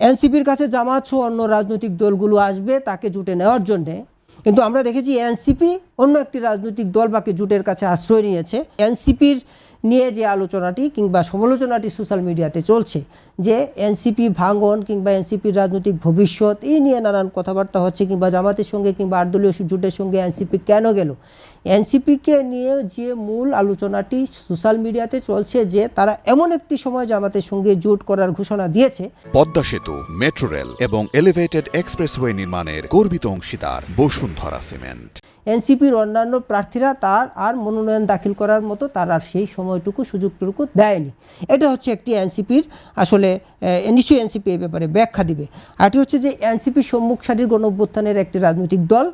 এনসিপির কাছে জামাত সহ অন্য রাজনৈতিক দলগুলো আসবে তাকে জোটে নেওয়ার জন্যে, কিন্তু আমরা দেখেছি এনসিপি অন্য একটি রাজনৈতিক দল বাকি জোটের কাছে আশ্রয় নিয়েছে। এনসিপির নিয়ে যে আলোচনাটি কিংবা সমালোচনাটি সোশ্যাল মিডিয়াতে চলছে যে এনসিপি ভাঙন কিংবা এনসিপির রাজনৈতিক ভবিষ্যৎ এই নিয়ে নানান কথাবার্তা হচ্ছে, কিংবা জামাতের সঙ্গে কিংবা 8 দলীয় জোটের সঙ্গে এনসিপি কেন গেল, এনসিপিকে নিয়ে যে মূল আলোচনাটি সোশ্যাল মিডিয়াতে চলছে যে তারা এমন একটি সময় জামাতের সঙ্গে জোট করার ঘোষণা দিয়েছে। পদ্মা সেতু, মেট্রো রেল এবং এলিভেটেড এক্সপ্রেসওয়ে নির্মাণের গর্বিত অংশীদার বসুন্ধরা সিমেন্ট। এনসিপির অন্যান্য প্রার্থীরা তার আর মনোনয়ন দাখিল করার মতো তার আর সেই সময়টুকু সুযোগটুকু দেয়নি। এটা হচ্ছে একটি এনসিপির আসলে নিশ্চয়ই এনসিপি এই ব্যাপারে ব্যাখ্যা দিবে। আরটি হচ্ছে যে এনসিপি সম্মুখ সারির গণঅভ্যুত্থানের একটি রাজনৈতিক দল।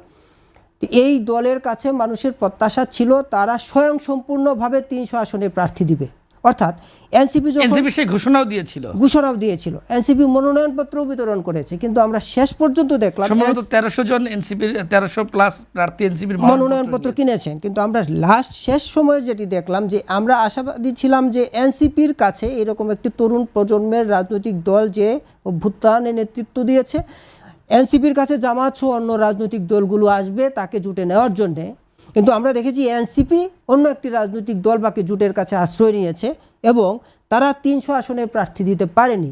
এই দলের কাছে মানুষের প্রত্যাশা ছিল তারা স্বয়ংসম্পূর্ণভাবে 300 আসনে প্রার্থী দিবে, অর্থাৎ এনসিপি সেই ঘোষণাও দিয়েছিল, এনসিপি মনোনয়নপত্র বিতরণ করেছে, কিন্তু আমরা শেষ পর্যন্ত দেখলাম সম্ভবত 1300 জন এনসিপির 1300 প্লাস প্রার্থী এনসিপির মনোনয়নপত্র কিনেছেন, কিন্তু আমরা শেষ সময়ে যেটি দেখলাম যে আমরা আশাবাদী ছিলাম যে এনসিপির কাছে এরকম একটি তরুণ প্রজন্মের রাজনৈতিক দল যে অভ্যুত্থানে নেতৃত্ব দিয়েছে, এনসিপির কাছে জামাত সহ অন্য রাজনৈতিক দলগুলো আসবে তাকে জোটে নেওয়ার জন্যে, কিন্তু আমরা দেখেছি এনসিপি অন্য একটি রাজনৈতিক দল বাকি জোটের কাছে আশ্রয় নিয়েছে এবং তারা 300 আসনের প্রার্থী দিতে পারেনি।